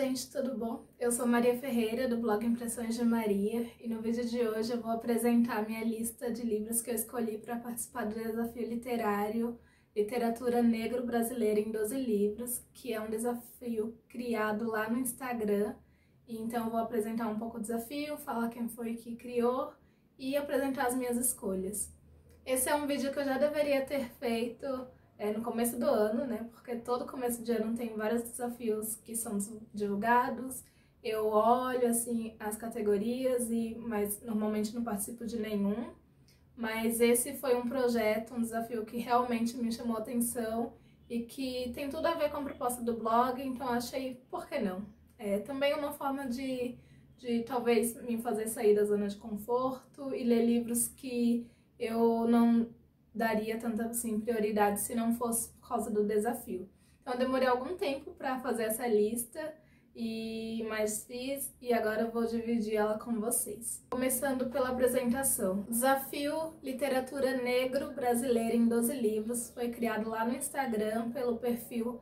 gente, tudo bom? Eu sou Maria Ferreira, do blog Impressões de Maria, e no vídeo de hoje eu vou apresentar minha lista de livros que eu escolhi para participar do desafio literário Literatura Negro Brasileira em 12 Livros, que é um desafio criado lá no Instagram. E então eu vou apresentar um pouco o desafio, falar quem foi que criou e apresentar as minhas escolhas. Esse é um vídeo que eu já deveria ter feito no começo do ano, né? Porque todo começo de ano tem vários desafios que são divulgados. Eu olho, assim, as categorias, mas normalmente não participo de nenhum. Mas esse foi um projeto, um desafio que realmente me chamou a atenção e que tem tudo a ver com a proposta do blog, então eu achei, por que não? É também uma forma de talvez me fazer sair da zona de conforto e ler livros que eu não daria tanta assim, prioridade se não fosse por causa do desafio. Então eu demorei algum tempo para fazer essa lista, mas fiz e agora eu vou dividir ela com vocês. Começando pela apresentação. Desafio Literatura Negro Brasileira em 12 Livros foi criado lá no Instagram pelo perfil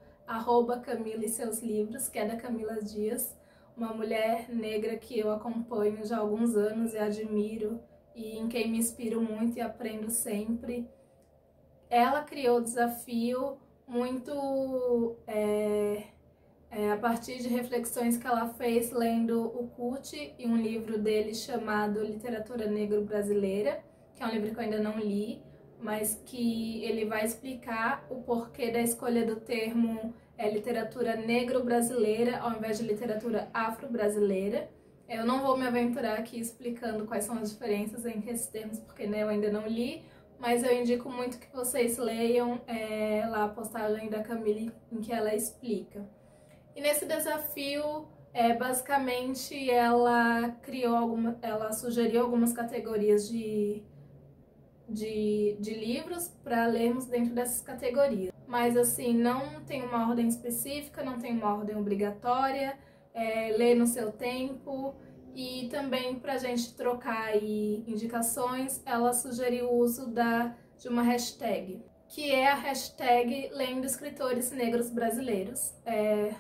@Camila e seus livros, que é da Camila Dias, uma mulher negra que eu acompanho já há alguns anos e admiro e em quem me inspiro muito e aprendo sempre. Ela criou o desafio muito a partir de reflexões que ela fez lendo o Kut e um livro dele chamado Literatura Negro Brasileira, que é um livro que eu ainda não li, mas que ele vai explicar o porquê da escolha do termo literatura negro-brasileira ao invés de literatura afro-brasileira. Eu não vou me aventurar aqui explicando quais são as diferenças entre esses termos, porque eu ainda não li, mas eu indico muito que vocês leiam lá a postagem da Camille em que ela explica. E nesse desafio, basicamente, ela sugeriu algumas categorias de livros para lermos dentro dessas categorias. Mas assim, não tem uma ordem específica, não tem uma ordem obrigatória, lê no seu tempo. E também para a gente trocar aí indicações, ela sugeriu o uso de uma hashtag, que é a hashtag Lendo Escritores Negros Brasileiros,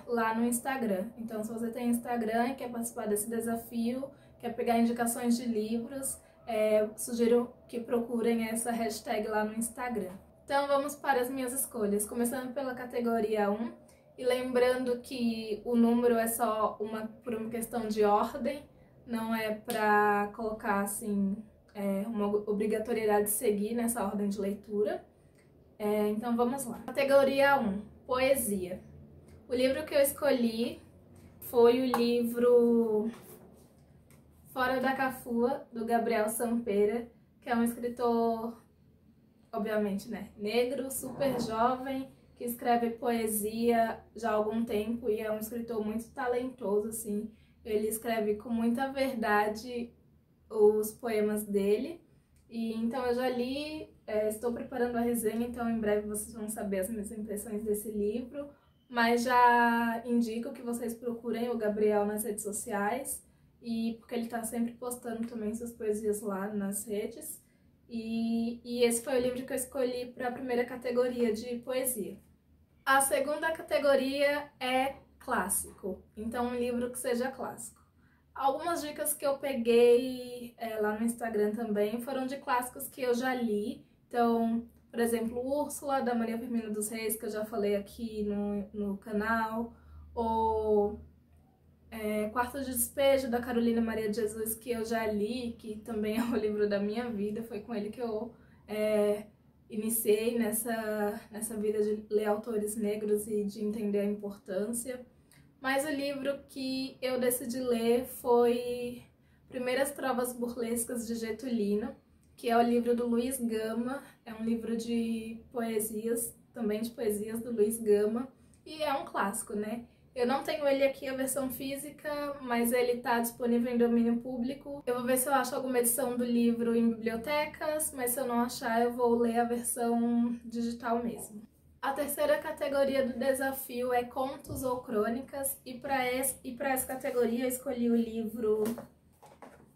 lá no Instagram. Então, se você tem Instagram e quer participar desse desafio, quer pegar indicações de livros, sugiro que procurem essa hashtag lá no Instagram. Então, vamos para as minhas escolhas, começando pela categoria 1, e lembrando que o número é só por uma questão de ordem, não é para colocar assim uma obrigatoriedade de seguir nessa ordem de leitura. Então vamos lá. Categoria 1, Poesia. O livro que eu escolhi foi o livro Fora da Cafua, do Gabriel Sampera, que é um escritor, obviamente, né, negro, super jovem, que escreve poesia já há algum tempo e é um escritor muito talentoso, assim. Ele escreve com muita verdade os poemas dele. E então eu já li, estou preparando a resenha, então em breve vocês vão saber as minhas impressões desse livro, mas já indico que vocês procurem o Gabriel nas redes sociais, e porque ele está sempre postando também suas poesias lá nas redes. E esse foi o livro que eu escolhi para a primeira categoria de poesia. A segunda categoria é clássico, então um livro que seja clássico. Algumas dicas que eu peguei lá no Instagram também foram de clássicos que eu já li. Então, por exemplo, Úrsula, da Maria Firmina dos Reis, que eu já falei aqui no canal. Ou Quarto de Despejo, da Carolina Maria de Jesus, que eu já li, que também é o livro da minha vida. Foi com ele que eu iniciei nessa vida de ler autores negros e de entender a importância. Mas o livro que eu decidi ler foi Primeiras Trovas Burlescas de Getulino, que é o livro do Luiz Gama, é um livro de poesias, também de poesias do Luiz Gama, e é um clássico, né? Eu não tenho ele aqui, a versão física, mas ele está disponível em domínio público. Eu vou ver se eu acho alguma edição do livro em bibliotecas, mas se eu não achar, eu vou ler a versão digital mesmo. A terceira categoria do desafio é contos ou crônicas, e para essa categoria eu escolhi o livro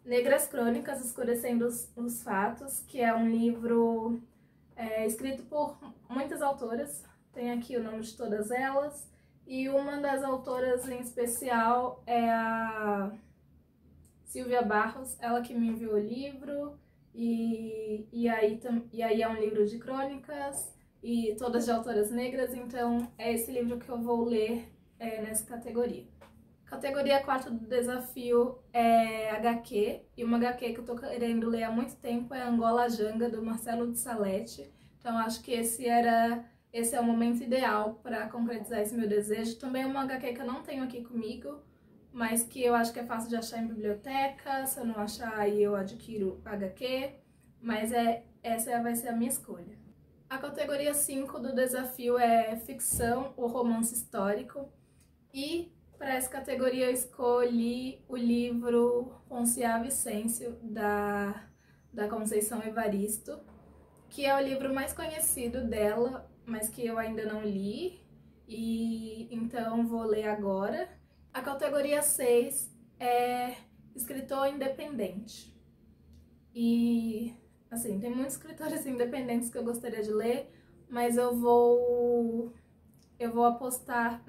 Negras Crônicas, Escurecendo os Fatos, que é um livro escrito por muitas autoras, tem aqui o nome de todas elas, E uma das autoras em especial é a Silvia Barros, ela que me enviou o livro, e aí é um livro de crônicas, e todas de autoras negras, então é esse livro que eu vou ler nessa categoria. Categoria 4 do desafio é HQ, e uma HQ que eu tô querendo ler há muito tempo é Angola Janga, do Marcelo de Salete. Então acho que esse é o momento ideal para concretizar esse meu desejo. Também é uma HQ que eu não tenho aqui comigo, mas que eu acho que é fácil de achar em biblioteca. Se eu não achar, aí eu adquiro HQ, mas essa vai ser a minha escolha. A categoria 5 do desafio é ficção ou romance histórico, e para essa categoria eu escolhi o livro Ponciá Vicêncio, da Conceição Evaristo, que é o livro mais conhecido dela, mas que eu ainda não li, e então vou ler agora. A categoria 6 é escritor independente. E, assim, tem muitos escritores independentes que eu gostaria de ler, mas eu vou apostar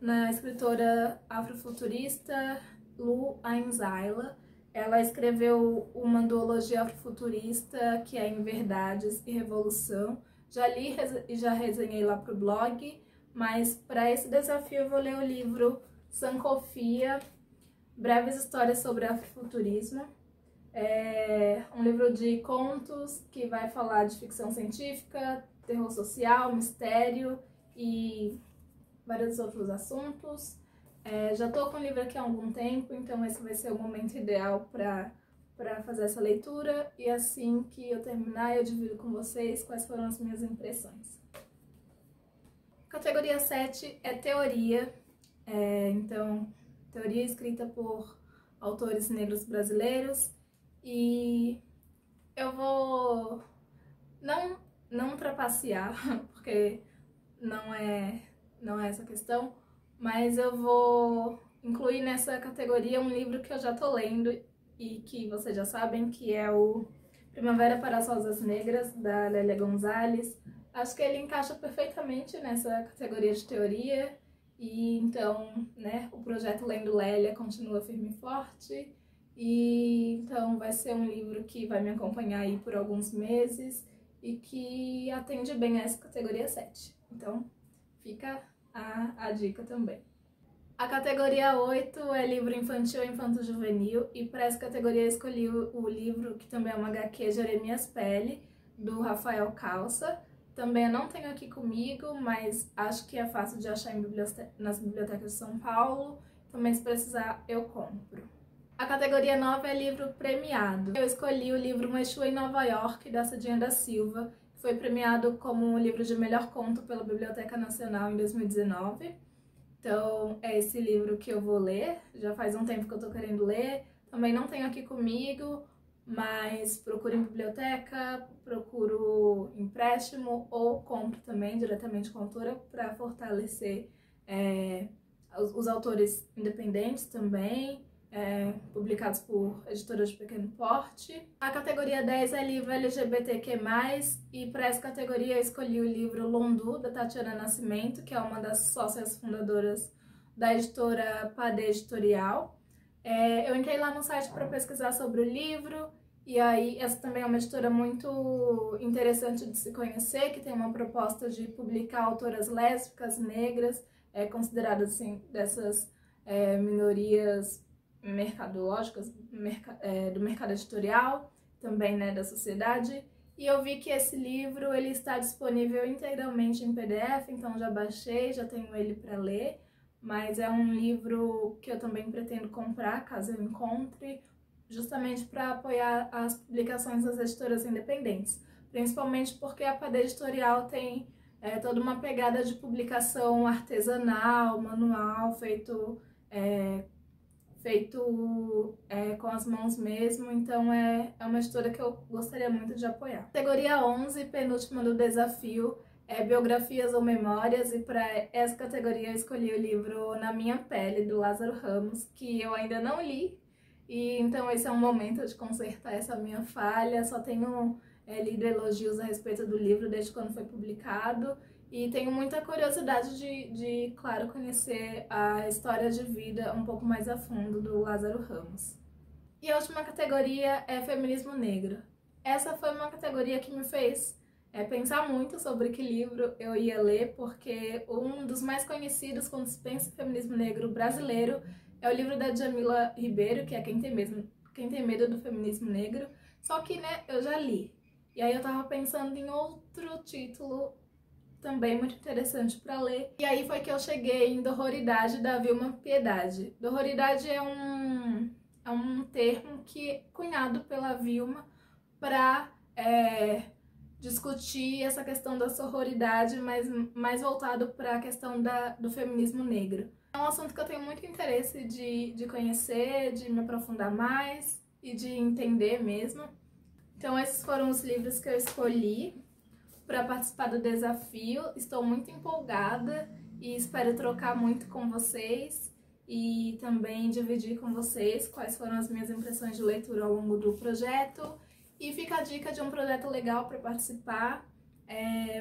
na escritora afrofuturista Lu Ainzaila. Ela escreveu uma duologia afrofuturista que é Em Verdades e Revolução. Já li e já resenhei lá pro blog, mas para esse desafio eu vou ler o livro Sankofia, Breves Histórias sobre Afrofuturismo. É um livro de contos que vai falar de ficção científica, terror social, mistério e vários outros assuntos. Já estou com o livro aqui há algum tempo, então esse vai ser o momento ideal para fazer essa leitura, e assim que eu terminar eu divido com vocês quais foram as minhas impressões. Categoria 7 é teoria, então teoria escrita por autores negros brasileiros, e eu vou não trapacear, porque não é essa questão, mas eu vou incluir nessa categoria um livro que eu já tô lendo e que vocês já sabem, que é o Primavera para as Rosas Negras, da Lélia Gonzalez. Acho que ele encaixa perfeitamente nessa categoria de teoria, e então, né, o projeto Lendo Lélia continua firme e forte, e então vai ser um livro que vai me acompanhar aí por alguns meses e que atende bem a essa categoria 7. Então, fica a dica também. A categoria 8 é livro infantil e infanto-juvenil, e para essa categoria eu escolhi o livro, que também é uma HQ, Jeremias Pele, do Rafael Calça. Também eu não tenho aqui comigo, mas acho que é fácil de achar nas bibliotecas de São Paulo. Também, se precisar, eu compro. A categoria 9 é livro premiado. Eu escolhi o livro Um Exu em Nova York, da Cidinha da Silva, que foi premiado como um livro de melhor conto pela Biblioteca Nacional em 2019. Então, é esse livro que eu vou ler. Já faz um tempo que eu tô querendo ler. Também não tenho aqui comigo, mas procuro em biblioteca, procuro empréstimo ou compro também diretamente com a autora para fortalecer os autores independentes também, publicados por editoras de pequeno porte. A categoria 10 é livro LGBTQ+, e para essa categoria eu escolhi o livro Londu, da Tatiana Nascimento, que é uma das sócias fundadoras da editora Padê Editorial. Eu entrei lá no site para pesquisar sobre o livro, e aí essa também é uma editora muito interessante de se conhecer, que tem uma proposta de publicar autoras lésbicas, negras, consideradas assim, dessas minorias mercadológicas, do mercado editorial, também, né, da sociedade. E eu vi que esse livro ele está disponível integralmente em PDF, então já baixei, já tenho ele para ler, mas é um livro que eu também pretendo comprar, caso eu encontre, justamente para apoiar as publicações das editoras independentes, principalmente porque a Padê Editorial tem toda uma pegada de publicação artesanal, manual, feito com as mãos mesmo, então é uma editora que eu gostaria muito de apoiar. Categoria 11, penúltima do desafio, é Biografias ou Memórias, e para essa categoria eu escolhi o livro Na Minha Pele, do Lázaro Ramos, que eu ainda não li, e então esse é um momento de consertar essa minha falha. Só tenho lido elogios a respeito do livro desde quando foi publicado, e tenho muita curiosidade de, claro, conhecer a história de vida um pouco mais a fundo do Lázaro Ramos. E a última categoria é feminismo negro. Essa foi uma categoria que me fez pensar muito sobre que livro eu ia ler, porque um dos mais conhecidos quando se pensa em feminismo negro brasileiro é o livro da Djamila Ribeiro, que é Quem Tem Medo do Feminismo Negro, só que, né, eu já li. E aí eu tava pensando em outro título também muito interessante para ler. E aí foi que eu cheguei em Dororidade, da Vilma Piedade. Dororidade é um termo que cunhado pela Vilma para discutir essa questão da sororidade, mas mais voltado para a questão do feminismo negro. É um assunto que eu tenho muito interesse de conhecer, de me aprofundar mais e de entender mesmo. Então esses foram os livros que eu escolhi para participar do desafio. Estou muito empolgada e espero trocar muito com vocês e também dividir com vocês quais foram as minhas impressões de leitura ao longo do projeto. E fica a dica de um projeto legal para participar.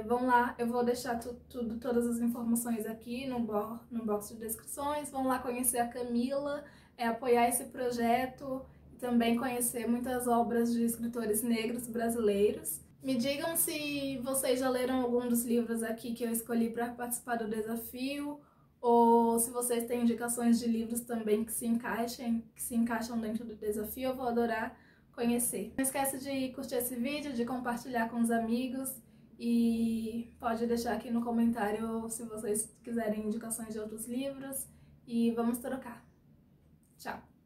Vão lá, eu vou deixar todas as informações aqui no box de descrições. Vão lá conhecer a Camila, apoiar esse projeto e também conhecer muitas obras de escritores negros brasileiros. Me digam se vocês já leram algum dos livros aqui que eu escolhi para participar do desafio, ou se vocês têm indicações de livros também que se encaixam dentro do desafio. Eu vou adorar conhecer. Não esquece de curtir esse vídeo, de compartilhar com os amigos e pode deixar aqui no comentário se vocês quiserem indicações de outros livros e vamos trocar. Tchau!